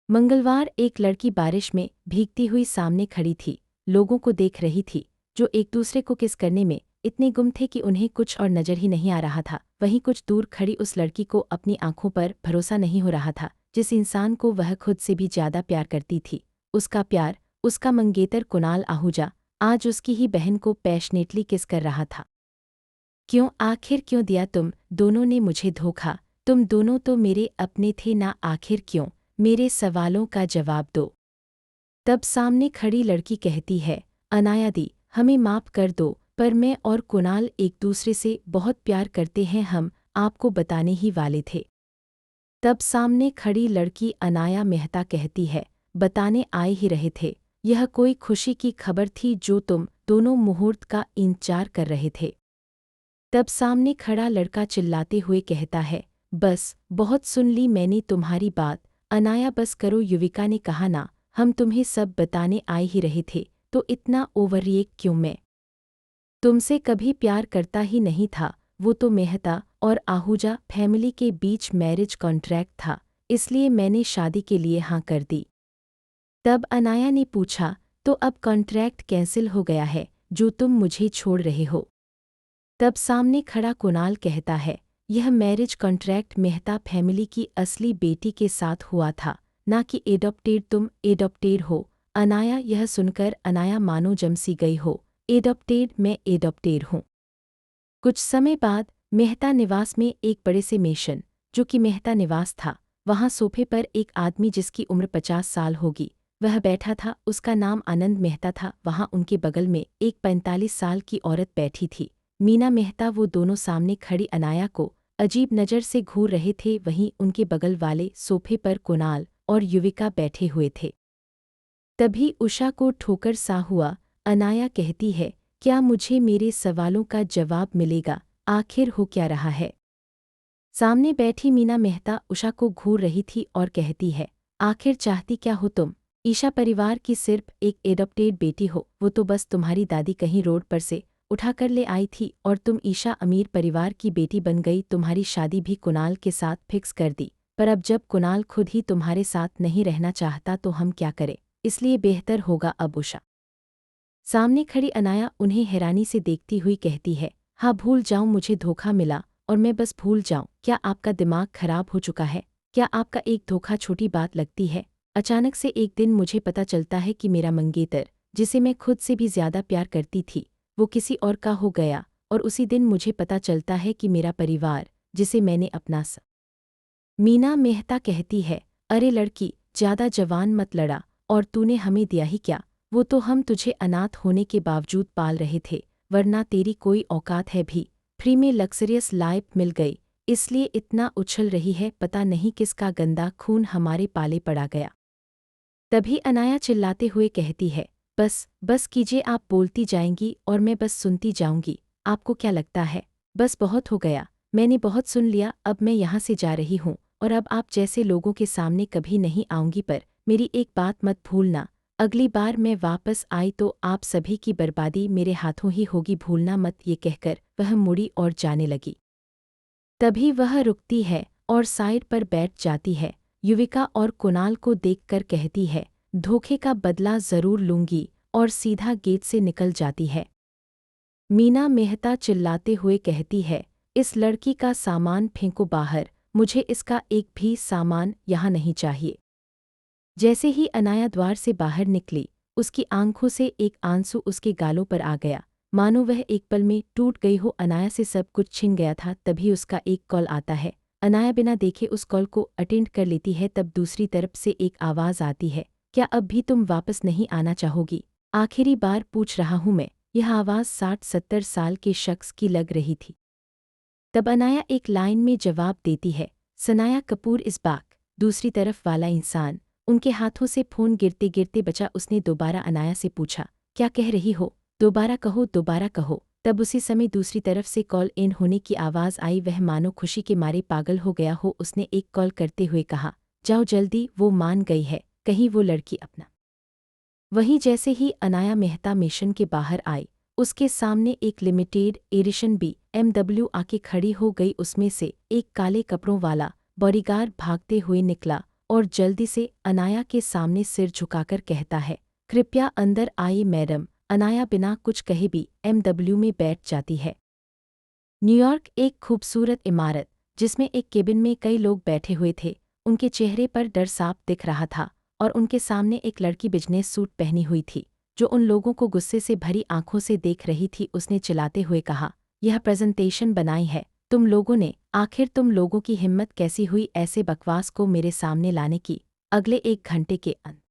मंगलवार एक लड़की बारिश में भीगती हुई सामने खड़ी थी, लोगों को देख रही थी जो एक दूसरे को किस करने में इतने गुम थे कि उन्हें कुछ और नजर ही नहीं आ रहा था। वहीं कुछ दूर खड़ी उस लड़की को अपनी आंखों पर भरोसा नहीं हो रहा था, जिस इंसान को वह खुद से भी ज्यादा प्यार करती थी। उसका प्यार, उसका मंगेतर कुणाल आहूजा, आज उसकी ही बहन को पैशनेटली किस कर रहा था। क्यों, आखिर क्यों दिया तुम दोनों ने मुझे धोखा? तुम दोनों तो मेरे अपने थे ना, आखिर क्यों? मेरे सवालों का जवाब दो। तब सामने खड़ी लड़की कहती है, अनाया दी, हमें माफ कर दो, पर मैं और कुणाल एक दूसरे से बहुत प्यार करते हैं, हम आपको बताने ही वाले थे। तब सामने खड़ी लड़की अनाया मेहता कहती है, बताने आए ही रहे थे। यह कोई खुशी की खबर थी जो तुम दोनों मुहूर्त का इंतजार कर रहे थे। तब सामने खड़ा लड़का चिल्लाते हुए कहता है, बस बहुत सुन ली मैंने तुम्हारी बात, अनाया बस करो। युविका ने कहा ना, हम तुम्हें सब बताने आए ही रहे थे, तो इतना ओवररिएक्ट क्यों? मैं तुमसे कभी प्यार करता ही नहीं था, वो तो मेहता और आहूजा फैमिली के बीच मैरिज कॉन्ट्रैक्ट था, इसलिए मैंने शादी के लिए हाँ कर दी। तब अनाया ने पूछा, तो अब कॉन्ट्रैक्ट कैंसिल हो गया है जो तुम मुझे छोड़ रहे हो? तब सामने खड़ा कुणाल कहता है, यह मैरिज कॉन्ट्रैक्ट मेहता फैमिली की असली बेटी के साथ हुआ था, ना कि एडॉप्टेड। तुम एडॉप्टेड हो अनाया? यह सुनकर अनाया मानो जमसी गई हो। एडॉप्टेड? मैं एडॉप्टेड हूँ? कुछ समय बाद मेहता निवास में एक बड़े से मेशन, जो कि मेहता निवास था, वहाँ सोफे पर एक आदमी जिसकी उम्र 50 साल होगी, वह बैठा था। उसका नाम आनंद मेहता था। वहाँ उनके बगल में एक 45 साल की औरत बैठी थी, मीना मेहता। वो दोनों सामने खड़ी अनाया को अजीब नज़र से घूर रहे थे। वहीं उनके बगल वाले सोफे पर कुणाल और युविका बैठे हुए थे। तभी उषा को ठोकर सा हुआ। अनाया कहती है, क्या मुझे मेरे सवालों का जवाब मिलेगा? आखिर हो क्या रहा है? सामने बैठी मीना मेहता उषा को घूर रही थी और कहती है, आखिर चाहती क्या हो तुम? ईशा परिवार की सिर्फ एक एडॉप्टेड बेटी हो, वो तो बस तुम्हारी दादी कहीं रोड पर से उठाकर ले आई थी और तुम ईशा अमीर परिवार की बेटी बन गई। तुम्हारी शादी भी कुणाल के साथ फिक्स कर दी, पर अब जब कुणाल खुद ही तुम्हारे साथ नहीं रहना चाहता तो हम क्या करें? इसलिए बेहतर होगा अब उषा। सामने खड़ी अनाया उन्हें हैरानी से देखती हुई कहती है, हाँ भूल जाऊं, मुझे धोखा मिला और मैं बस भूल जाऊं। क्या आपका दिमाग खराब हो चुका है? क्या आपका एक धोखा छोटी बात लगती है? अचानक से एक दिन मुझे पता चलता है कि मेरा मंगेतर, जिसे मैं खुद से भी ज्यादा प्यार करती थी, वो किसी और का हो गया। और उसी दिन मुझे पता चलता है कि मेरा परिवार, जिसे मैंने अपना मीना मेहता कहती है, अरे लड़की, ज्यादा जवान मत लड़ा, और तूने हमें दिया ही क्या? वो तो हम तुझे अनाथ होने के बावजूद पाल रहे थे, वरना तेरी कोई औकात है भी? फ्री में लग्जरियस लाइफ मिल गई, इसलिए इतना उछल रही है। पता नहीं किसका गंदा खून हमारे पाले पड़ा गया। तभी अनाया चिल्लाते हुए कहती है, बस बस कीजिए, आप बोलती जाएंगी और मैं बस सुनती जाऊंगी। आपको क्या लगता है? बस बहुत हो गया, मैंने बहुत सुन लिया, अब मैं यहाँ से जा रही हूँ और अब आप जैसे लोगों के सामने कभी नहीं आऊंगी। पर मेरी एक बात मत भूलना, अगली बार मैं वापस आई तो आप सभी की बर्बादी मेरे हाथों ही होगी, भूलना मत। ये कहकर वह मुड़ी और जाने लगी। तभी वह रुकती है और साइड पर बैठ जाती है। युविका और कुणाल को देखकर कहती है, धोखे का बदला जरूर लूंगी, और सीधा गेट से निकल जाती है। मीना मेहता चिल्लाते हुए कहती है, इस लड़की का सामान फेंको बाहर, मुझे इसका एक भी सामान यहाँ नहीं चाहिए। जैसे ही अनाया द्वार से बाहर निकली, उसकी आंखों से एक आंसू उसके गालों पर आ गया, मानो वह एक पल में टूट गई हो। अनाया से सब कुछ छिन गया था। तभी उसका एक कॉल आता है। अनाया बिना देखे उस कॉल को अटेंड कर लेती है। तब दूसरी तरफ से एक आवाज़ आती है, क्या अब भी तुम वापस नहीं आना चाहोगी? आखिरी बार पूछ रहा हूँ मैं। यह आवाज़ 60-70 साल के शख्स की लग रही थी। तब अनाया एक लाइन में जवाब देती है, सनाया कपूर इस बैक। दूसरी तरफ वाला इंसान, उनके हाथों से फ़ोन गिरते गिरते बचा। उसने दोबारा अनाया से पूछा, क्या कह रही हो? दोबारा कहो, दोबारा कहो। तब उसी समय दूसरी तरफ से कॉल इन होने की आवाज़ आई। वह मानो खुशी के मारे पागल हो गया हो। उसने एक कॉल करते हुए कहा, जाओ जल्दी, वो मान गई है, कहीं वो लड़की अपना। वहीं जैसे ही अनाया मेहता मिशन के बाहर आई, उसके सामने एक लिमिटेड एडिशन BMW आके खड़ी हो गई। उसमें से एक काले कपड़ों वाला बॉडीगार्ड भागते हुए निकला और जल्दी से अनाया के सामने सिर झुकाकर कहता है, कृपया अंदर आइए मैडम। अनाया बिना कुछ कहे भी एमडब्ल्यू में बैठ जाती है। न्यूयॉर्क एक खूबसूरत इमारत जिसमें एक केबिन में कई लोग बैठे हुए थे। उनके चेहरे पर डर साफ दिख रहा था और उनके सामने एक लड़की बिजनेस सूट पहनी हुई थी जो उन लोगों को गुस्से से भरी आंखों से देख रही थी। उसने चिल्लाते हुए कहा, यह प्रेजेंटेशन बनाई है तुम लोगों ने? आखिर तुम लोगों की हिम्मत कैसी हुई ऐसे बकवास को मेरे सामने लाने की? अगले 1 घंटे के अंदर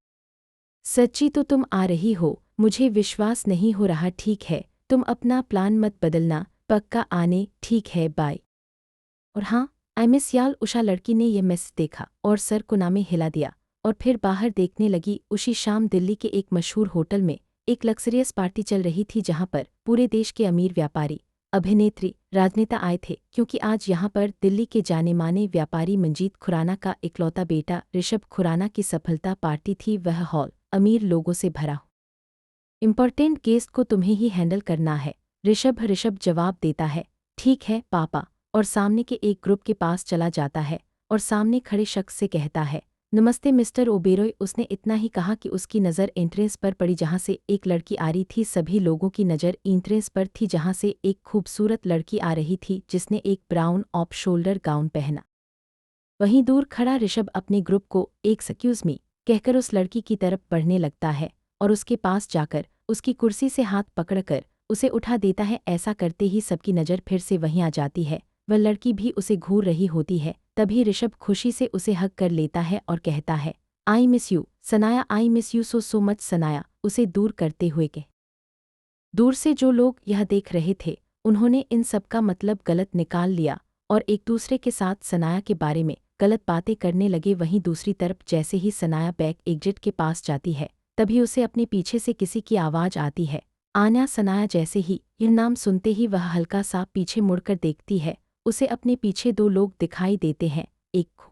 सच्ची तो तुम आ रही हो, मुझे विश्वास नहीं हो रहा। ठीक है, तुम अपना प्लान मत बदलना, पक्का आने? ठीक है, बाय। और हाँ, आई मिस याल। उषा लड़की ने यह मैसेज देखा और सर को नामे हिला दिया और फिर बाहर देखने लगी। उसी शाम दिल्ली के एक मशहूर होटल में एक लग्जरियस पार्टी चल रही थी जहां पर पूरे देश के अमीर व्यापारी, अभिनेत्री, राजनेता आए थे क्योंकि आज यहां पर दिल्ली के जाने माने व्यापारी मंजीत खुराना का इकलौता बेटा ऋषभ खुराना की सफलता पार्टी थी। वह हॉल अमीर लोगों से भरा। इम्पोर्टेंट गेस्ट को तुम्हें ही हैंडल करना है। ऋषभ जवाब देता है, ठीक है पापा, और सामने के एक ग्रुप के पास चला जाता है और सामने खड़े शख्स से कहता है, नमस्ते मिस्टर ओबेरॉय। उसने इतना ही कहा कि उसकी नज़र एंट्रेंस पर पड़ी जहां से एक लड़की आ रही थी। सभी लोगों की नज़र एंट्रेंस पर थी जहां से एक खूबसूरत लड़की आ रही थी जिसने एक ब्राउन ऑफ शोल्डर गाउन पहना। वहीं दूर खड़ा ऋषभ अपने ग्रुप को एक्सक्यूज मी कहकर उस लड़की की तरफ बढ़ने लगता है और उसके पास जाकर उसकी कुर्सी से हाथ पकड़कर उसे उठा देता है। ऐसा करते ही सबकी नज़र फिर से वहीं आ जाती है। वह लड़की भी उसे घूर रही होती है। तभी ऋषभ खुशी से उसे हग कर लेता है और कहता है, I miss you Sanaya, I miss you so much Sanaya. उसे दूर करते हुए कह। दूर से जो लोग यह देख रहे थे उन्होंने इन सब का मतलब गलत निकाल लिया और एक दूसरे के साथ सनाया के बारे में गलत बातें करने लगे। वहीं दूसरी तरफ जैसे ही सनाया बैक एग्जिट के पास जाती है तभी उसे अपने पीछे से किसी की आवाज़ आती है, आन्या। सनाया जैसे ही यह नाम सुनते ही वह हल्का सा पीछे मुड़कर देखती है। उसे अपने पीछे 2 लोग दिखाई देते हैं। एक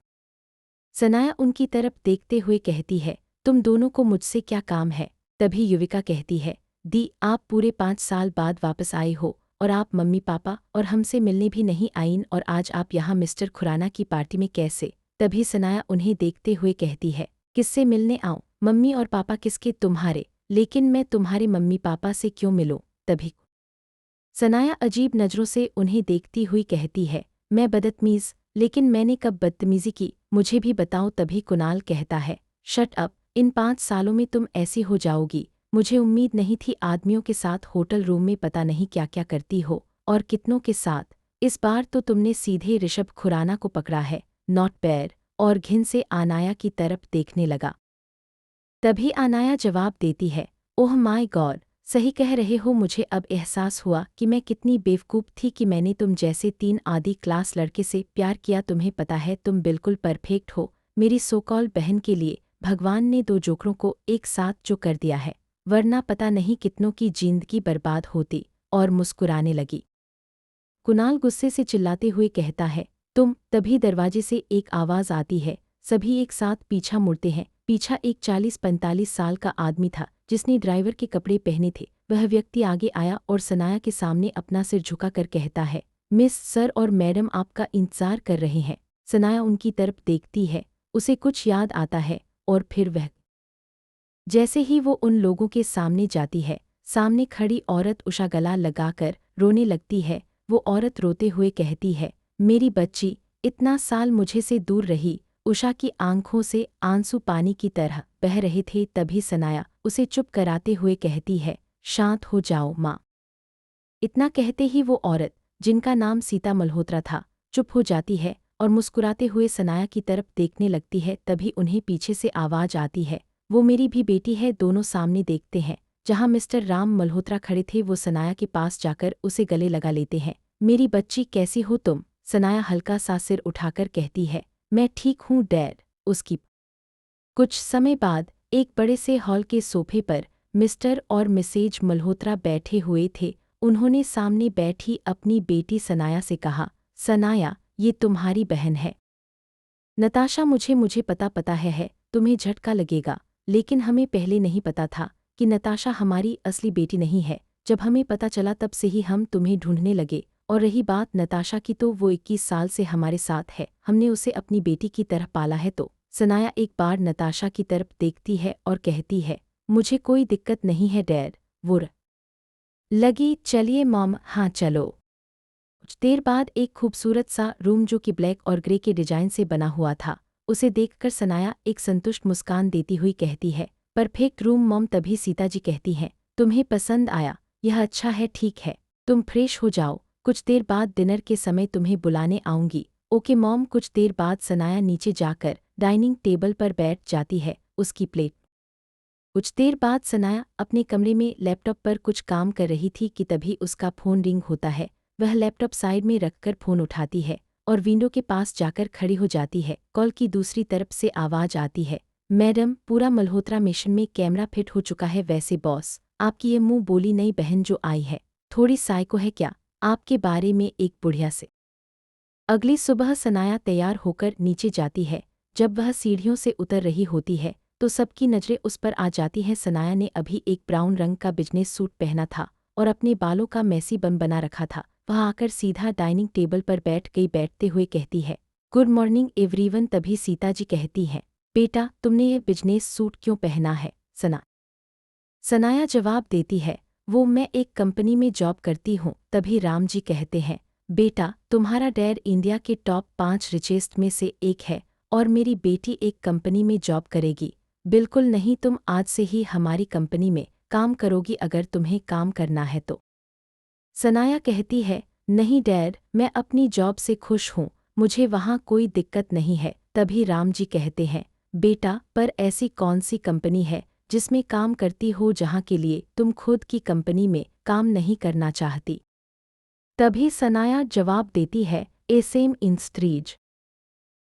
सनाया उनकी तरफ देखते हुए कहती है, तुम दोनों को मुझसे क्या काम है? तभी युविका कहती है, दी आप पूरे 5 साल बाद वापस आई हो और आप मम्मी पापा और हमसे मिलने भी नहीं आईं और आज आप यहाँ मिस्टर खुराना की पार्टी में कैसे? तभी सनाया उन्हें देखते हुए कहती है, किससे मिलने आऊं? मम्मी और पापा किसके? तुम्हारे। लेकिन मैं तुम्हारे मम्मी पापा से क्यों मिलूं? तभी सनाया अजीब नज़रों से उन्हें देखती हुई कहती है, मैं बदतमीज़? लेकिन मैंने कब बदतमीज़ी की? मुझे भी बताओ। तभी कुणाल कहता है, शट अप, इन 5 सालों में तुम ऐसी हो जाओगी, मुझे उम्मीद नहीं थी। आदमियों के साथ होटल रूम में पता नहीं क्या क्या करती हो और कितनों के साथ। इस बार तो तुमने सीधे ऋषभ खुराना को पकड़ा है, नॉट बैड। और घिन से अनाया की तरफ देखने लगा। तभी अनाया जवाब देती है, ओह माय गॉड, सही कह रहे हो। मुझे अब एहसास हुआ कि मैं कितनी बेवकूफ़ थी कि मैंने तुम जैसे 3 आधी क्लास लड़के से प्यार किया। तुम्हें पता है तुम बिल्कुल परफेक्ट हो मेरी सोकॉल बहन के लिए। भगवान ने 2 जोकरों को एक साथ जो कर दिया है, वरना पता नहीं कितनों की जिंदगी बर्बाद होती। और मुस्कुराने लगी। कुणाल गुस्से से चिल्लाते हुए कहता है, तुम। तभी दरवाजे से एक आवाज़ आती है। सभी एक साथ पीछा मुड़ते हैं। पीछा एक 40-45 साल का आदमी था जिसने ड्राइवर के कपड़े पहने थे। वह व्यक्ति आगे आया और सनाया के सामने अपना सिर झुकाकर कहता है, मिस, सर और मैडम आपका इंतजार कर रहे हैं। सनाया उनकी तरफ देखती है, उसे कुछ याद आता है और फिर वह जैसे ही वो उन लोगों के सामने जाती है, सामने खड़ी औरत उषा गला लगाकर रोने लगती है। वो औरत रोते हुए कहती है, मेरी बच्ची इतना साल मुझे से दूर रही। उषा की आंखों से आंसू पानी की तरह बह रहे थे। तभी सनाया उसे चुप कराते हुए कहती है, शांत हो जाओ माँ। इतना कहते ही वो औरत, जिनका नाम सीता मल्होत्रा था, चुप हो जाती है और मुस्कुराते हुए सनाया की तरफ देखने लगती है। तभी उन्हें पीछे से आवाज़ आती है, वो मेरी भी बेटी है। दोनों सामने देखते हैं। जहां मिस्टर राम मल्होत्रा खड़े थे वो सनाया के पास जाकर उसे गले लगा लेते हैं। मेरी बच्ची कैसी हो तुम? सनाया हल्का सा सिर उठाकर कहती है, मैं ठीक हूँ डैड। उसकी कुछ समय बाद एक बड़े से हॉल के सोफे पर मिस्टर और मिसेज मल्होत्रा बैठे हुए थे। उन्होंने सामने बैठी अपनी बेटी सनाया से कहा, सनाया ये तुम्हारी बहन है नताशा। मुझे पता है तुम्हें झटका लगेगा, लेकिन हमें पहले नहीं पता था कि नताशा हमारी असली बेटी नहीं है। जब हमें पता चला तब से ही हम तुम्हें ढूंढने लगे। और रही बात नताशा की, तो वो 21 साल से हमारे साथ है। हमने उसे अपनी बेटी की तरह पाला है। तो सनाया एक बार नताशा की तरफ देखती है और कहती है, मुझे कोई दिक्कत नहीं है डैड। वो लगी, चलिए मॉम, हाँ चलो। कुछ देर बाद एक खूबसूरत सा रूम जो कि ब्लैक और ग्रे के डिजाइन से बना हुआ था, उसे देखकर सनाया एक संतुष्ट मुस्कान देती हुई कहती है, परफेक्ट रूम मॉम। तभी सीता जी कहती हैं, तुम्हें पसंद आया? यह अच्छा है, ठीक है, तुम फ्रेश हो जाओ, कुछ देर बाद डिनर के समय तुम्हें बुलाने आऊंगी। Okay mom. कुछ देर बाद सनाया नीचे जाकर डाइनिंग टेबल पर बैठ जाती है, उसकी प्लेट। कुछ देर बाद सनाया अपने कमरे में लैपटॉप पर कुछ काम कर रही थी कि तभी उसका फ़ोन रिंग होता है। वह लैपटॉप साइड में रखकर फ़ोन उठाती है और विंडो के पास जाकर खड़ी हो जाती है। कॉल की दूसरी तरफ से आवाज़ आती है, मैडम, पूरा मल्होत्रा मिशन में कैमरा फिट हो चुका है। वैसे बॉस, आपकी ये मुंह बोली नई बहन जो आई है थोड़ी साइको है क्या? आपके बारे में एक बुढ़िया से। अगली सुबह सनाया तैयार होकर नीचे जाती है। जब वह सीढ़ियों से उतर रही होती है तो सबकी नज़रें उस पर आ जाती हैं। सनाया ने अभी एक ब्राउन रंग का बिजनेस सूट पहना था और अपने बालों का मैसी बन बना रखा था। वह आकर सीधा डाइनिंग टेबल पर बैठ गई। बैठते हुए कहती है, गुड मॉर्निंग एवरीवन। तभी सीता जी कहती हैं, बेटा तुमने ये बिजनेस सूट क्यों पहना है? सनाया जवाब देती है, वो मैं एक कंपनी में जॉब करती हूँ। तभी राम जी कहते हैं, बेटा तुम्हारा डैड इंडिया के टॉप 5 रिचेस्ट में से एक है और मेरी बेटी एक कंपनी में जॉब करेगी। बिल्कुल नहीं, तुम आज से ही हमारी कंपनी में काम करोगी अगर तुम्हें काम करना है तो। सनाया कहती है, नहीं डैड, मैं अपनी जॉब से खुश हूँ, मुझे वहाँ कोई दिक्कत नहीं है। तभी राम जी कहते हैं, बेटा पर ऐसी कौन सी कंपनी है जिसमें काम करती हो जहाँ के लिए तुम खुद की कंपनी में काम नहीं करना चाहती? तभी सनाया जवाब देती है, एसएम इंस्ट्रीज।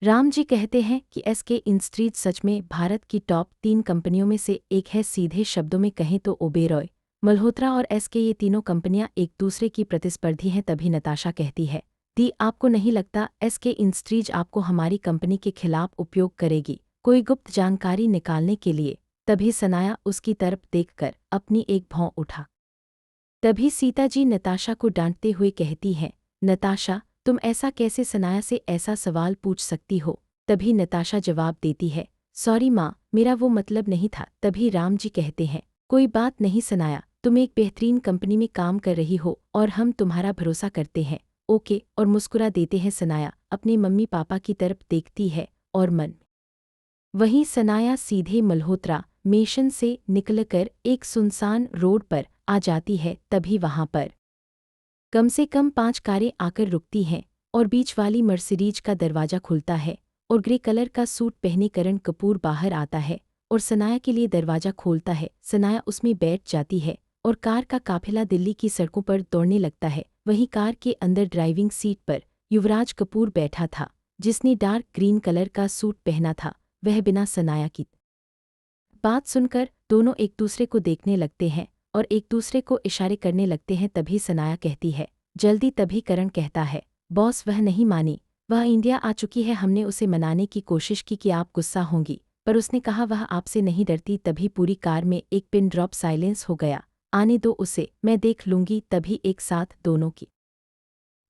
राम जी कहते हैं कि एसके इंस्ट्रीज सच में भारत की टॉप 3 कंपनियों में से एक है। सीधे शब्दों में कहें तो ओबेरॉय, मल्होत्रा और एसके ये तीनों कंपनियां एक दूसरे की प्रतिस्पर्धी हैं। तभी नताशा कहती है, दी आपको नहीं लगता एसके इंस्ट्रीज आपको हमारी कंपनी के खिलाफ उपयोग करेगी, कोई गुप्त जानकारी निकालने के लिए? तभी सनाया उसकी तरफ देखकर अपनी एक भौं उठा। तभी सीता जी नताशा को डांटते हुए कहती हैं, नताशा तुम ऐसा कैसे सनाया से ऐसा सवाल पूछ सकती हो? तभी नताशा जवाब देती है, सॉरी माँ, मेरा वो मतलब नहीं था। तभी राम जी कहते हैं, कोई बात नहीं सनाया, तुम एक बेहतरीन कंपनी में काम कर रही हो और हम तुम्हारा भरोसा करते हैं, ओके। और मुस्कुरा देते हैं। सनाया अपने मम्मी पापा की तरफ देखती है और मन वहीं सनाया सीधे मल्होत्रा मिशन से निकलकर एक सुनसान रोड पर आ जाती है। तभी वहां पर कम से कम 5 कारें आकर रुकती हैं और बीच वाली मर्सिडीज का दरवाजा खुलता है और ग्रे कलर का सूट पहने करण कपूर बाहर आता है और सनाया के लिए दरवाजा खोलता है। सनाया उसमें बैठ जाती है और कार का काफिला दिल्ली की सड़कों पर दौड़ने लगता है। वहीं कार के अंदर ड्राइविंग सीट पर युवराज कपूर बैठा था, जिसने डार्क ग्रीन कलर का सूट पहना था। वह बिना सनाया की बात सुनकर दोनों एक दूसरे को देखने लगते हैं और एक दूसरे को इशारे करने लगते हैं। तभी सनाया कहती है, जल्दी। तभी करण कहता है, बॉस वह नहीं मानी, वह इंडिया आ चुकी है। हमने उसे मनाने की कोशिश की कि आप गुस्सा होंगी, पर उसने कहा वह आपसे नहीं डरती। तभी पूरी कार में एक पिन ड्रॉप साइलेंस हो गया। आने दो उसे, मैं देख लूंगी। तभी एक साथ दोनों की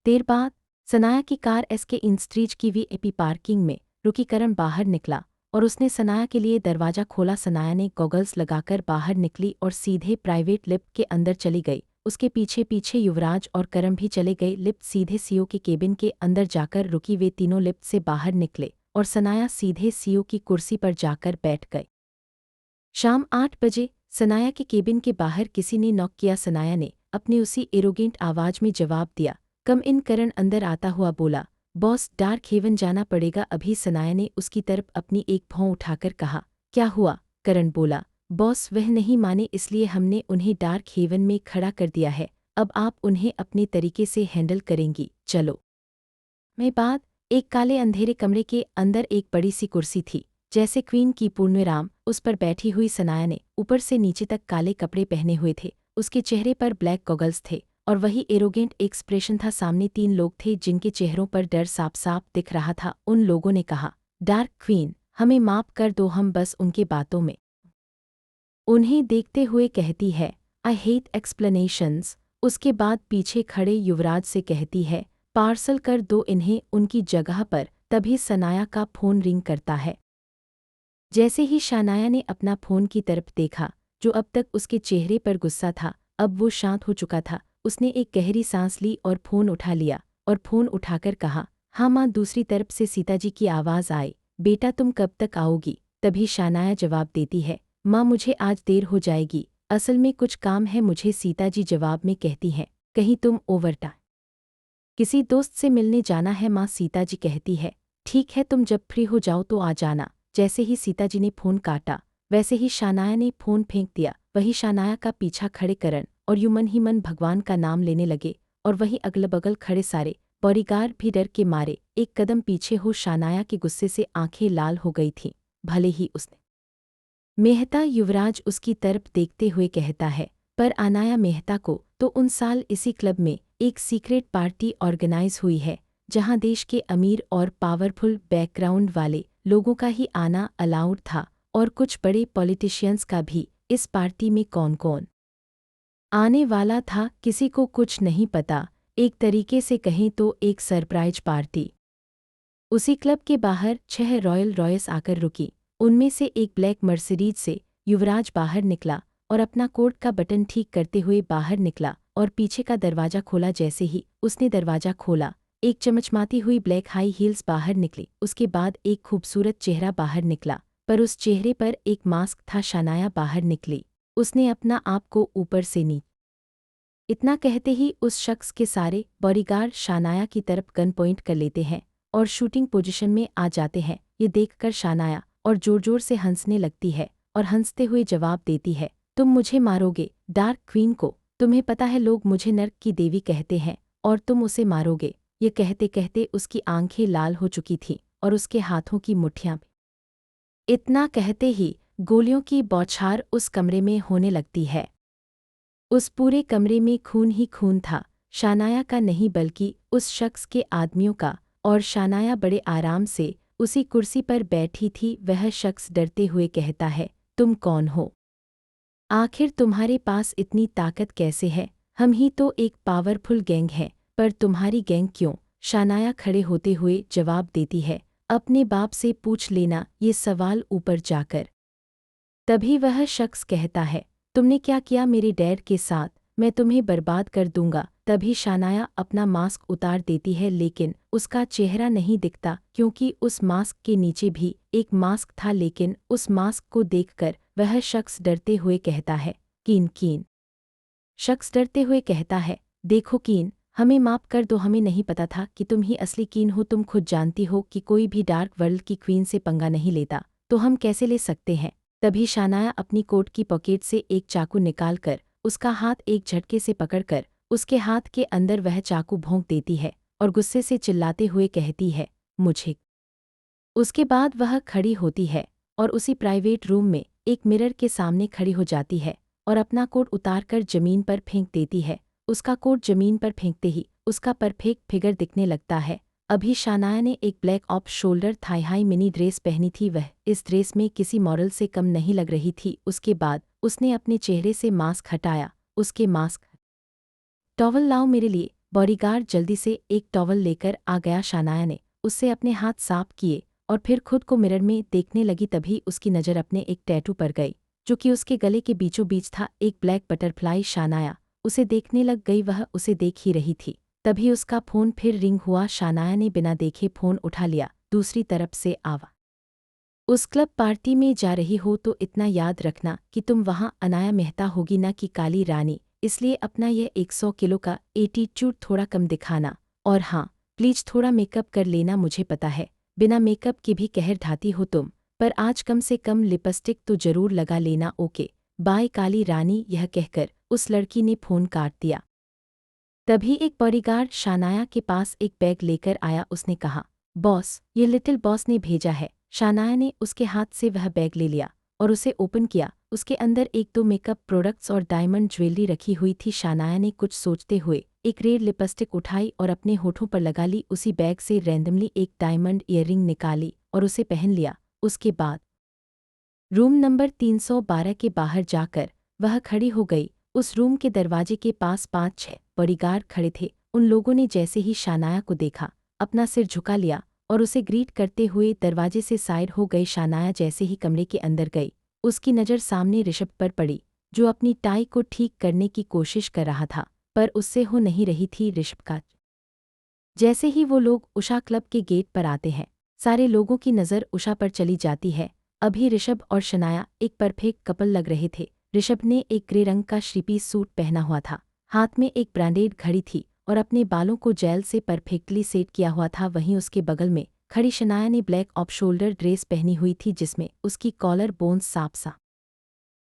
देर बाद सनाया की कार एसके इंस्ट्रीज की वीआईपी पार्किंग में रुकी। करण बाहर निकला और उसने सनाया के लिए दरवाजा खोला। सनाया ने गॉगल्स लगाकर बाहर निकली और सीधे प्राइवेट लिफ्ट के अंदर चली गई। उसके पीछे पीछे युवराज और करण भी चले गए। लिफ्ट सीधे सीओ के केबिन के अंदर जाकर रुकी। वे तीनों लिफ्ट से बाहर निकले और सनाया सीधे सीओ की कुर्सी पर जाकर बैठ गई। शाम 8 बजे सनाया के केबिन के बाहर किसी ने नॉक किया। सनाया ने अपनी उसी एरोगेंट आवाज में जवाब दिया, कम इन। करण अंदर आता हुआ बोला, बॉस डार्क हेवन जाना पड़ेगा अभी। सनाया ने उसकी तरफ अपनी एक भौं उठाकर कहा, क्या हुआ? करण बोला, बॉस वह नहीं माने इसलिए हमने उन्हें डार्क हेवन में खड़ा कर दिया है। अब आप उन्हें अपने तरीके से हैंडल करेंगी, चलो। मैं बाद एक काले अंधेरे कमरे के अंदर एक बड़ी सी कुर्सी थी, जैसे क्वीन की पूर्णविराम। उस पर बैठी हुई सनाया ने ऊपर से नीचे तक काले कपड़े पहने हुए थे। उसके चेहरे पर ब्लैक गॉगल्स थे और वही एरोगेंट एक्सप्रेशन था। सामने 3 लोग थे जिनके चेहरों पर डर साफ साफ दिख रहा था। उन लोगों ने कहा, डार्क क्वीन, हमें माफ कर दो, हम बस उनके बातों में उन्हें देखते हुए कहती है, आई हेट एक्सप्लेनेशंस। उसके बाद पीछे खड़े युवराज से कहती है, पार्सल कर दो इन्हें उनकी जगह पर। तभी सनाया का फोन रिंग करता है। जैसे ही शानाया ने अपना फ़ोन की तरफ देखा, जो अब तक उसके चेहरे पर गुस्सा था, अब वो शांत हो चुका था। उसने एक गहरी सांस ली और फ़ोन उठा लिया और फ़ोन उठाकर कहा, हाँ माँ। दूसरी तरफ से सीताजी की आवाज़ आई, बेटा तुम कब तक आओगी? तभी शानाया जवाब देती है, माँ मुझे आज देर हो जाएगी, असल में कुछ काम है मुझे। सीताजी जवाब में कहती हैं, कहीं तुम ओवरटाइम किसी दोस्त से मिलने जाना है? माँ सीताजी कहती है, ठीक है तुम जब फ्री हो जाओ तो आ जाना। जैसे ही सीताजी ने फ़ोन काटा, वैसे ही शानाया ने फ़ोन फेंक दिया। वही शानाया का पीछा खड़े करण और यूं मन ही मन भगवान का नाम लेने लगे, और वहीं अगल बगल खड़े सारे बॉडीगार्ड भी डर के मारे एक कदम पीछे हो। शानाया के गुस्से से आंखें लाल हो गई थीं। भले ही उसने मेहता युवराज उसकी तरफ देखते हुए कहता है, पर अनाया मेहता को तो उन साल इसी क्लब में एक सीक्रेट पार्टी ऑर्गेनाइज हुई है, जहां देश के अमीर और पावरफुल बैकग्राउंड वाले लोगों का ही आना अलाउड था, और कुछ बड़े पॉलिटिशियंस का भी। इस पार्टी में कौन कौन आने वाला था किसी को कुछ नहीं पता। एक तरीके से कहें तो एक सरप्राइज पार्टी। उसी क्लब के बाहर 6 रॉयल रॉयस आकर रुकी। उनमें से एक ब्लैक मर्सिडीज से युवराज बाहर निकला और अपना कोट का बटन ठीक करते हुए बाहर निकला और पीछे का दरवाजा खोला। जैसे ही उसने दरवाजा खोला, एक चमचमाती हुई ब्लैक हाई हील्स बाहर निकली। उसके बाद एक खूबसूरत चेहरा बाहर निकला, पर उस चेहरे पर एक मास्क था। शानाया बाहर निकली, उसने अपना आप को ऊपर से नीचे इतना कहते ही उस शख्स के सारे बॉडीगार्ड शानाया की तरफ गन पॉइंट कर लेते हैं और शूटिंग पोजीशन में आ जाते हैं। ये देखकर शानाया और जोर जोर से हंसने लगती है और हंसते हुए जवाब देती है, तुम मुझे मारोगे? डार्क क्वीन को? तुम्हें पता है लोग मुझे नर्क की देवी कहते हैं, और तुम उसे मारोगे? ये कहते कहते उसकी आंखें लाल हो चुकी थीं और उसके हाथों की मुट्ठियां भी। इतना कहते ही गोलियों की बौछार उस कमरे में होने लगती है। उस पूरे कमरे में खून ही खून था, शानाया का नहीं बल्कि उस शख्स के आदमियों का। और शानाया बड़े आराम से उसी कुर्सी पर बैठी थी। वह शख्स डरते हुए कहता है, तुम कौन हो? आखिर तुम्हारे पास इतनी ताकत कैसे है? हम ही तो एक पावरफुल गैंग है, पर तुम्हारी गैंग क्यों? शानाया खड़े होते हुए जवाब देती है, अपने बाप से पूछ लेना ये सवाल ऊपर जाकर। तभी वह शख्स कहता है, तुमने क्या किया मेरे डैड के साथ? मैं तुम्हें बर्बाद कर दूंगा। तभी शानाया अपना मास्क उतार देती है, लेकिन उसका चेहरा नहीं दिखता, क्योंकि उस मास्क के नीचे भी एक मास्क था। लेकिन उस मास्क को देखकर वह शख्स डरते हुए कहता है, कीन कीन। शख्स डरते हुए कहता है, देखो कीन, हमें माफ कर दो, हमें नहीं पता था कि तुम ही असली कीन हो। तुम खुद जानती हो कि कोई भी डार्क वर्ल्ड की क्वीन से पंगा नहीं लेता, तो हम कैसे ले सकते हैं? तभी शानाया अपनी कोट की पॉकेट से एक चाकू निकालकर उसका हाथ एक झटके से पकड़कर उसके हाथ के अंदर वह चाकू भोंक देती है और गुस्से से चिल्लाते हुए कहती है, मुझे। उसके बाद वह खड़ी होती है और उसी प्राइवेट रूम में एक मिरर के सामने खड़ी हो जाती है और अपना कोट उतारकर जमीन पर फेंक देती है। उसका कोट जमीन पर फेंकते ही उसका परफेक्ट फिगर दिखने लगता है। अभी शानाया ने एक black off shoulder thigh high mini dress पहनी थी। वह इस ड्रेस में किसी मॉडल से कम नहीं लग रही थी। उसके बाद उसने अपने चेहरे से मास्क हटाया। उसके मास्क टॉवल लाओ मेरे लिए। बॉडीगार्ड जल्दी से एक टॉवल लेकर आ गया। शानाया ने उससे अपने हाथ साफ किए और फिर खुद को मिरर में देखने लगी। तभी उसकी नज़र अपने एक टैटू पर गई, जो कि उसके गले के बीचों बीच था, एक ब्लैक बटरफ्लाई। शानाया उसे देखने लग गई, वह उसे देख ही रही थी। तभी उसका फ़ोन फिर रिंग हुआ। शानाया ने बिना देखे फ़ोन उठा लिया। दूसरी तरफ से आवा, उस क्लब पार्टी में जा रही हो तो इतना याद रखना कि तुम वहाँ अनाया मेहता होगी, ना कि काली रानी। इसलिए अपना यह 100 किलो का एटीट्यूड थोड़ा कम दिखाना। और हाँ, प्लीज थोड़ा मेकअप कर लेना। मुझे पता है बिना मेकअप के भी कहर ढाती हो तुम, पर आज कम से कम लिपस्टिक तो जरूर लगा लेना। ओके बाय काली रानी। यह कहकर उस लड़की ने फ़ोन काट दिया। तभी एक बॉडीगार्ड शानाया के पास एक बैग लेकर आया। उसने कहा, बॉस, ये लिटिल बॉस ने भेजा है। शानाया ने उसके हाथ से वह बैग ले लिया और उसे ओपन किया। उसके अंदर 1-2 मेकअप प्रोडक्ट्स और डायमंड ज्वेलरी रखी हुई थी। शानाया ने कुछ सोचते हुए एक रेड लिपस्टिक उठाई और अपने होठों पर लगा ली। उसी बैग से रैंडमली एक डायमंड ईयररिंग निकाली और उसे पहन लिया। उसके बाद रूम नंबर 312 के बाहर जाकर वह खड़ी हो गई। उस रूम के दरवाजे के पास 5-6 बॉडीगार्ड खड़े थे। उन लोगों ने जैसे ही शानाया को देखा, अपना सिर झुका लिया और उसे ग्रीट करते हुए दरवाजे से साइड हो गई। शनाया जैसे ही कमरे के अंदर गई, उसकी नज़र सामने ऋषभ पर पड़ी, जो अपनी टाई को ठीक करने की कोशिश कर रहा था, पर उससे हो नहीं रही थी ऋषभ का। जैसे ही वो लोग उषा क्लब के गेट पर आते हैं, सारे लोगों की नज़र उषा पर चली जाती है। अभी ऋषभ और शनाया एक परफेक्ट कपल लग रहे थे। ऋषभ ने एक ग्रे रंग का थ्री-पीस सूट पहना हुआ था, हाथ में एक ब्रांडेड घड़ी थी और अपने बालों को जेल से परफेक्टली सेट किया हुआ था। वहीं उसके बगल में खड़ी शनाया ने ब्लैक ऑफ शोल्डर ड्रेस पहनी हुई थी, जिसमें उसकी कॉलर बोन्स साफ सा।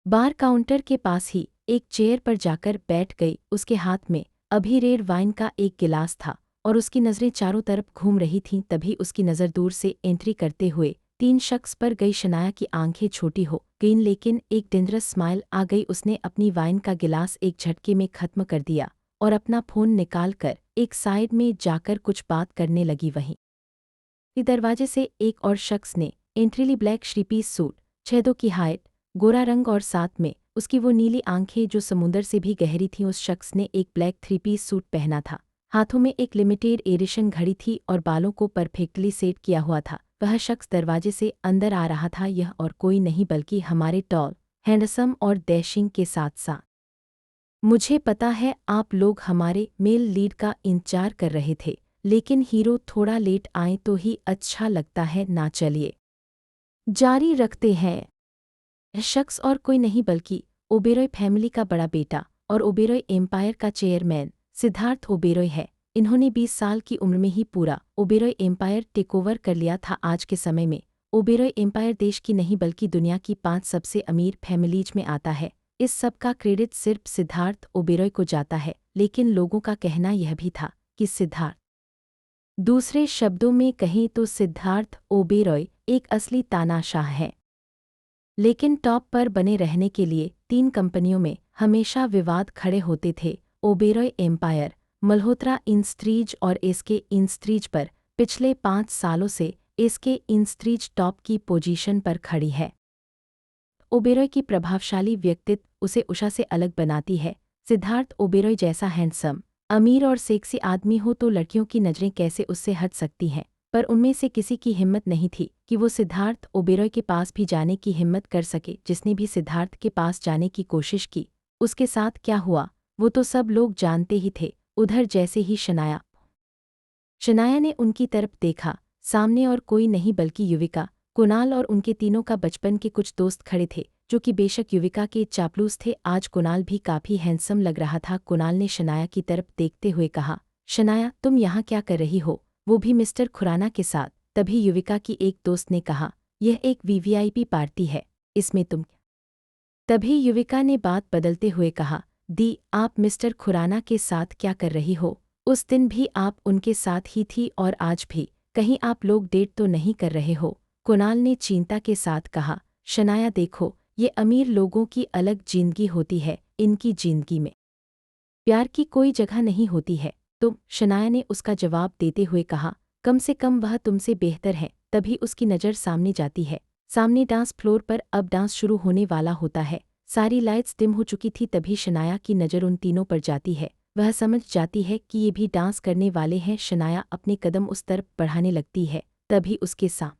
बार काउंटर के पास ही एक चेयर पर जाकर बैठ गई। उसके हाथ में अभी रेड वाइन का एक गिलास था और उसकी नज़रें चारों तरफ घूम रही थीं। तभी उसकी नज़र दूर से एंट्री करते हुए 3 शख्स पर गई। शनाया की आंखें छोटी हो गईं, लेकिन एक डेंजरस स्माइल आ गई। उसने अपनी वाइन का गिलास एक झटके में खत्म कर दिया और अपना फ़ोन निकालकर एक साइड में जाकर कुछ बात करने लगी। वहीं दरवाजे से एक और शख्स ने एंट्रीली ब्लैक थ्री-पीस सूट, 6 2 की हाइट, गोरा रंग और साथ में उसकी वो नीली आंखें जो समुंदर से भी गहरी थीं। उस शख्स ने एक ब्लैक थ्री-पीस सूट पहना था, हाथों में एक लिमिटेड एडिशन घड़ी थी और बालों को परफेक्टली सेट किया हुआ था। वह शख्स दरवाजे से अंदर आ रहा था। यह और कोई नहीं बल्कि हमारे टॉल, हैंडसम और डैशिंग के साथ साथ। मुझे पता है आप लोग हमारे मेल लीड का इंतजार कर रहे थे, लेकिन हीरो थोड़ा लेट आए तो ही अच्छा लगता है ना। चलिए जारी रखते हैं। शख्स और कोई नहीं बल्कि ओबेरॉय फैमिली का बड़ा बेटा और ओबेरॉय एम्पायर का चेयरमैन सिद्धार्थ ओबेरॉय है। इन्होंने 20 साल की उम्र में ही पूरा ओबेरॉय एम्पायर टेकओवर कर लिया था। आज के समय में ओबेरॉय एम्पायर देश की नहीं बल्कि दुनिया की 5 सबसे अमीर फैमिलीज में आता है। इस सब का क्रेडिट सिर्फ सिद्धार्थ ओबेरॉय को जाता है, लेकिन लोगों का कहना यह भी था कि सिद्धार्थ, दूसरे शब्दों में कहें तो सिद्धार्थ ओबेरॉय एक असली तानाशाह है। लेकिन टॉप पर बने रहने के लिए 3 कंपनियों में हमेशा विवाद खड़े होते थे, ओबेरॉय एम्पायर, मल्होत्रा इंडस्ट्रीज और एसके इंडस्ट्रीज पर। पिछले 5 सालों से एसके इंडस्ट्रीज टॉप की पोजीशन पर खड़ी है। ओबेरॉय की प्रभावशाली व्यक्तित्व उसे उषा से अलग बनाती है। सिद्धार्थ ओबेरॉय जैसा हैंडसम, अमीर और सेक्सी आदमी हो तो लड़कियों की नज़रें कैसे उससे हट सकती हैं, पर उनमें से किसी की हिम्मत नहीं थी कि वो सिद्धार्थ ओबेरॉय के पास भी जाने की हिम्मत कर सके। जिसने भी सिद्धार्थ के पास जाने की कोशिश की, उसके साथ क्या हुआ वो तो सब लोग जानते ही थे। उधर जैसे ही शनाया ने उनकी तरफ देखा, सामने और कोई नहीं बल्कि युविका, कुणाल और उनके तीनों का बचपन के कुछ दोस्त खड़े थे, जो कि बेशक युविका के चापलूस थे। आज कुणाल भी काफ़ी हैंडसम लग रहा था। कुणाल ने शनाया की तरफ देखते हुए कहा, शनाया तुम यहाँ क्या कर रही हो, वो भी मिस्टर खुराना के साथ। तभी युविका की एक दोस्त ने कहा, यह एक वीवीआईपी पार्टी है, इसमें तुम। तभी युविका ने बात बदलते हुए कहा, दी आप मिस्टर खुराना के साथ क्या कर रही हो? उस दिन भी आप उनके साथ ही थी और आज भी, कहीं आप लोग डेट तो नहीं कर रहे हो? कुणाल ने चिंता के साथ कहा, शनाया देखो, ये अमीर लोगों की अलग जिंदगी होती है, इनकी जिंदगी में प्यार की कोई जगह नहीं होती है। शनाया ने उसका जवाब देते हुए कहा, कम से कम वह तुमसे बेहतर है। तभी उसकी नज़र सामने जाती है। सामने डांस फ्लोर पर अब डांस शुरू होने वाला होता है। सारी लाइट्स डिम हो चुकी थी। तभी शनाया की नज़र उन तीनों पर जाती है। वह समझ जाती है कि ये भी डांस करने वाले हैं। शनाया अपने कदम उस तरफ बढ़ाने लगती है। तभी उसके साथ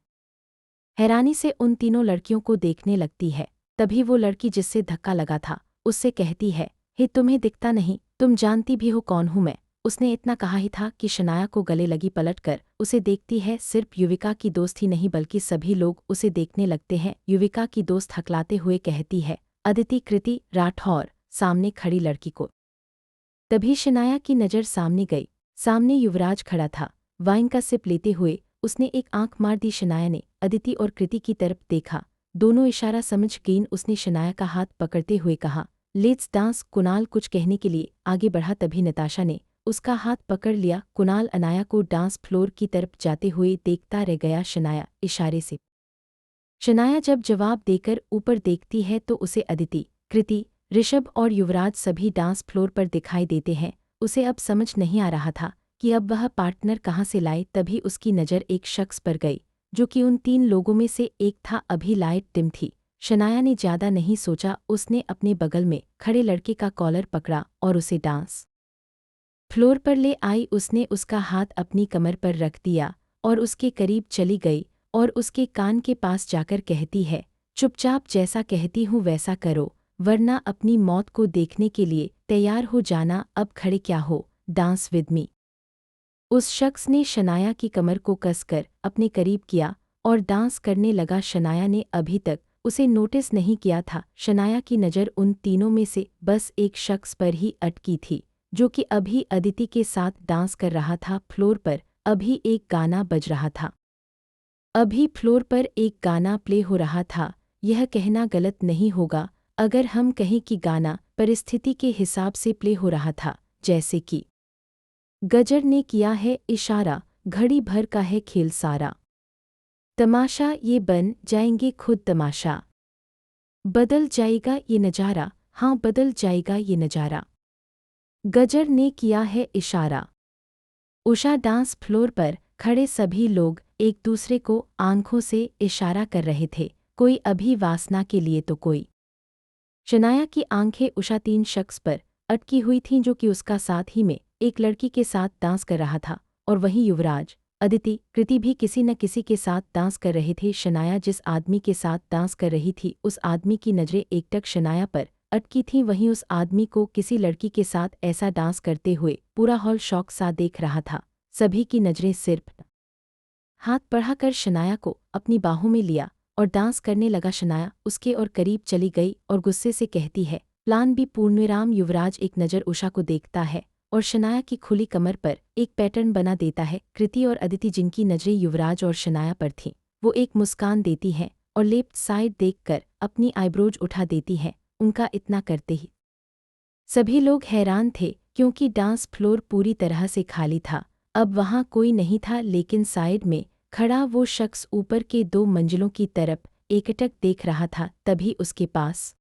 हैरानी से उन तीनों लड़कियों को देखने लगती है। तभी वो लड़की जिससे धक्का लगा था, उससे कहती है, हे तुम्हें दिखता नहीं, तुम जानती भी हो कौन हूँ मैं। उसने इतना कहा ही था कि शनाया को गले लगी। पलटकर उसे देखती है। सिर्फ युविका की दोस्त ही नहीं बल्कि सभी लोग उसे देखने लगते हैं। युविका की दोस्त हकलाते हुए कहती है, अदिति कृति राठौर। सामने खड़ी लड़की को तभी शनाया की नज़र सामने गई। सामने युवराज खड़ा था, वाइन का सिप लेते हुए। उसने एक आंख मार दी। शनाया ने अदिति और कृति की तरफ देखा, दोनों इशारा समझ गईं। उसने शनाया का हाथ पकड़ते हुए कहा, लेट्स डांस। कुणाल कुछ कहने के लिए आगे बढ़ा, तभी नताशा ने उसका हाथ पकड़ लिया। कुणाल अनाया को डांस फ्लोर की तरफ जाते हुए देखता रह गया। शनाया इशारे से शनाया जब जवाब देकर ऊपर देखती है तो उसे अदिति, कृति, ऋषभ और युवराज सभी डांस फ्लोर पर दिखाई देते हैं। उसे अब समझ नहीं आ रहा था कि अब वह पार्टनर कहाँ से लाए। तभी उसकी नज़र एक शख्स पर गई, जो कि उन 3 लोगों में से एक था। अभी लाइट डिम थी। शनाया ने ज़्यादा नहीं सोचा, उसने अपने बगल में खड़े लड़के का कॉलर पकड़ा और उसे डांस फ्लोर पर ले आई। उसने उसका हाथ अपनी कमर पर रख दिया और उसके करीब चली गई और उसके कान के पास जाकर कहती है, चुपचाप जैसा कहती हूँ वैसा करो, वरना अपनी मौत को देखने के लिए तैयार हो जाना। अब खड़े क्या हो, डांस विद मी। उस शख्स ने शनाया की कमर को कसकर अपने करीब किया और डांस करने लगा। शनाया ने अभी तक उसे नोटिस नहीं किया था। शनाया की नज़र उन तीनों में से बस एक शख्स पर ही अटकी थी, जो कि अभी अदिति के साथ डांस कर रहा था। फ्लोर पर अभी एक गाना बज रहा था। अभी फ्लोर पर एक गाना प्ले हो रहा था। यह कहना गलत नहीं होगा अगर हम कहें कि गाना परिस्थिति के हिसाब से प्ले हो रहा था, जैसे कि गजर ने किया है इशारा, घड़ी भर का है खेल सारा, तमाशा ये बन जाएंगे खुद तमाशा, बदल जाएगा ये नजारा, हाँ बदल जाएगा ये नजारा, गजर ने किया है इशारा। उषा डांस फ्लोर पर खड़े सभी लोग एक दूसरे को आंखों से इशारा कर रहे थे, कोई अभी वासना के लिए तो कोई। शनाया की आंखें उषा तीन शख्स पर अटकी हुई थीं, जो कि उसका साथ ही में एक लड़की के साथ डांस कर रहा था, और वहीं युवराज, अदिति, कृति भी किसी न किसी के साथ डांस कर रहे थे। शनाया जिस आदमी के साथ डांस कर रही थी, उस आदमी की नज़रें एकटक शनाया पर अटकी थीं। वहीं उस आदमी को किसी लड़की के साथ ऐसा डांस करते हुए पूरा हॉल शौक सा देख रहा था। सभी की नज़रें सिर्फ हाथ बढ़ाकर शनाया को अपनी बाहों में लिया और डांस करने लगा। शनाया उसके और करीब चली गई और गुस्से से कहती है, प्लान बी पूर्णविराम। युवराज एक नज़र उषा को देखता है और शनाया की खुली कमर पर एक पैटर्न बना देता है। कृति और अदिति, जिनकी नज़रें युवराज और शनाया पर थीं, वो एक मुस्कान देती हैं और लेफ्ट साइड देखकर अपनी आईब्रोज उठा देती हैं। उनका इतना करते ही सभी लोग हैरान थे, क्योंकि डांस फ्लोर पूरी तरह से खाली था। अब वहाँ कोई नहीं था, लेकिन साइड में खड़ा वो शख्स ऊपर के 2 मंजिलों की तरफ एकटक देख रहा था। तभी उसके पास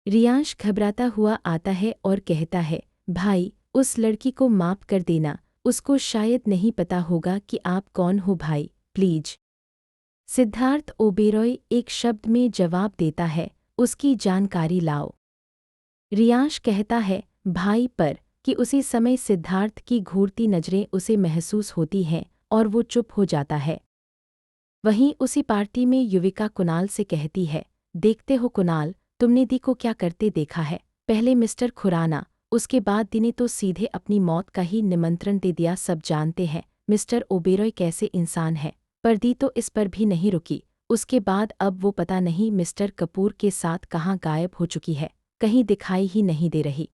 रियांश घबराता हुआ आता है और कहता है, भाई उस लड़की को माफ कर देना, उसको शायद नहीं पता होगा कि आप कौन हो भाई, प्लीज। सिद्धार्थ ओबेरॉय एक शब्द में जवाब देता है, उसकी जानकारी लाओ। रियांश कहता है, भाई, पर कि उसी समय सिद्धार्थ की घूरती नज़रें उसे महसूस होती हैं और वो चुप हो जाता है। वहीं उसी पार्टी में युविका कुणाल से कहती है, देखते हो कुणाल, तुमने दी को क्या करते देखा है, पहले मिस्टर खुराना, उसके बाद दी ने तो सीधे अपनी मौत का ही निमंत्रण दे दिया। सब जानते हैं मिस्टर ओबेरॉय कैसे इंसान है, पर दी तो इस पर भी नहीं रुकी। उसके बाद अब वो पता नहीं मिस्टर कपूर के साथ कहाँ गायब हो चुकी है, कहीं दिखाई ही नहीं दे रही।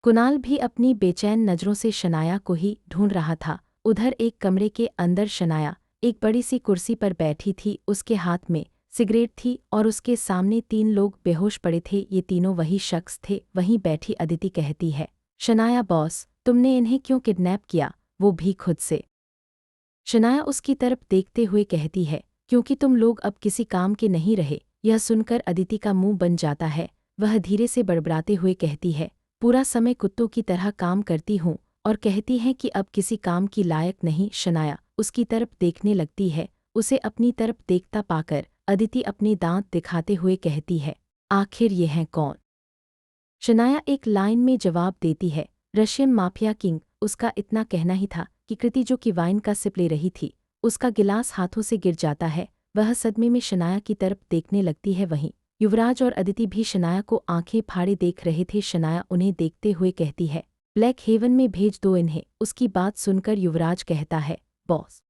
कुणाल भी अपनी बेचैन नज़रों से शनाया को ही ढूंढ रहा था। उधर एक कमरे के अंदर शनाया एक बड़ी सी कुर्सी पर बैठी थी, उसके हाथ में सिगरेट थी और उसके सामने 3 लोग बेहोश पड़े थे। ये तीनों वही शख्स थे। वहीं बैठी अदिति कहती है, शनाया बॉस, तुमने इन्हें क्यों किडनैप किया, वो भी खुद से। शनाया उसकी तरफ देखते हुए कहती है, क्योंकि तुम लोग अब किसी काम के नहीं रहे। यह सुनकर अदिति का मुंह बन जाता है। वह धीरे से बड़बड़ाते हुए कहती है, पूरा समय कुत्तों की तरह काम करती हूँ और कहती हैं कि अब किसी काम की लायक नहीं। शनाया उसकी तरफ देखने लगती है। उसे अपनी तरफ देखता पाकर अदिति अपने दांत दिखाते हुए कहती है, आखिर ये हैं कौन? शनाया एक लाइन में जवाब देती है, रशियन माफिया किंग। उसका इतना कहना ही था कि कृति, जो कि वाइन का सिप ले रही थी, उसका गिलास हाथों से गिर जाता है। वह सदमे में शनाया की तरफ देखने लगती है। वहीं युवराज और अदिति भी शनाया को आंखें फाड़े देख रहे थे। शनाया उन्हें देखते हुए कहती है, ब्लैक हेवन में भेज दो इन्हें। उसकी बात सुनकर युवराज कहता है, बॉस।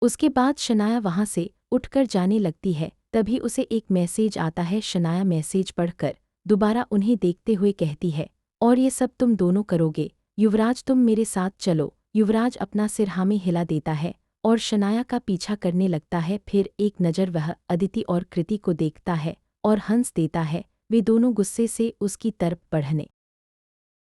उसके बाद शनाया वहां से उठकर जाने लगती है। तभी उसे एक मैसेज आता है। शनाया मैसेज पढ़कर दोबारा उन्हें देखते हुए कहती है, और ये सब तुम दोनों करोगे? युवराज, तुम मेरे साथ चलो। युवराज अपना सिर हाँ में हिला देता है और शनाया का पीछा करने लगता है। फिर एक नज़र वह अदिति और कृति को देखता है और हंस देता है। वे दोनों गुस्से से उसकी तरफ बढ़ने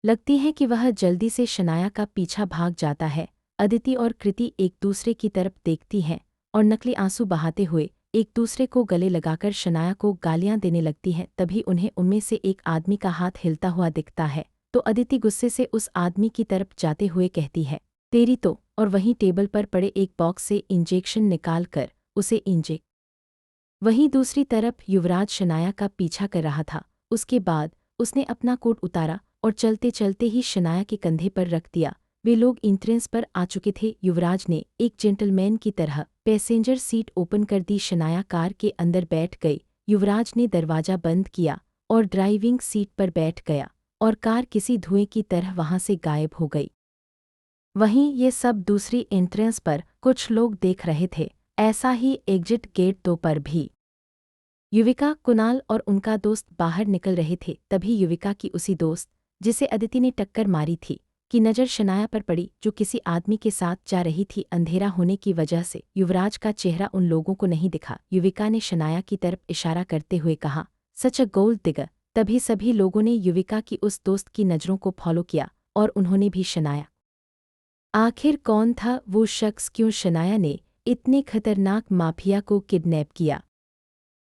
लगती हैं कि वह जल्दी से शनाया का पीछा भाग जाता है। अदिति और कृति एक दूसरे की तरफ देखती हैं और नकली आंसू बहाते हुए एक दूसरे को गले लगाकर शनाया को गालियां देने लगती हैं। तभी उन्हें उनमें से एक आदमी का हाथ हिलता हुआ दिखता है, तो अदिति गुस्से से उस आदमी की तरफ जाते हुए कहती है, तेरी तो। और वहीं टेबल पर पड़े एक बॉक्स से इंजेक्शन निकाल कर उसे इंजेक्ट। वहीं दूसरी तरफ युवराज शनाया का पीछा कर रहा था। उसके बाद उसने अपना कोट उतारा और चलते चलते ही शनाया के कंधे पर रख दिया। वे लोग एंट्रेंस पर आ चुके थे। युवराज ने एक जेंटलमैन की तरह पैसेंजर सीट ओपन कर दी। शनाया कार के अंदर बैठ गई। युवराज ने दरवाजा बंद किया और ड्राइविंग सीट पर बैठ गया और कार किसी धुएं की तरह वहां से गायब हो गई। वहीं ये सब दूसरी एंट्रेंस पर कुछ लोग देख रहे थे। ऐसा ही एग्जिट गेट 2 पर भी युविका, कुणाल और उनका दोस्त बाहर निकल रहे थे। तभी युविका की उसी दोस्त, जिसे अदिति ने टक्कर मारी थी, की नज़र शनाया पर पड़ी, जो किसी आदमी के साथ जा रही थी। अंधेरा होने की वजह से युवराज का चेहरा उन लोगों को नहीं दिखा। युविका ने शनाया की तरफ इशारा करते हुए कहा, सच अ गोल्ड दिगर। तभी सभी लोगों ने युविका की उस दोस्त की नज़रों को फॉलो किया और उन्होंने भी शनाया। आखिर कौन था वो शख्स? क्यों शनाया ने इतने खतरनाक माफिया को किडनैप किया?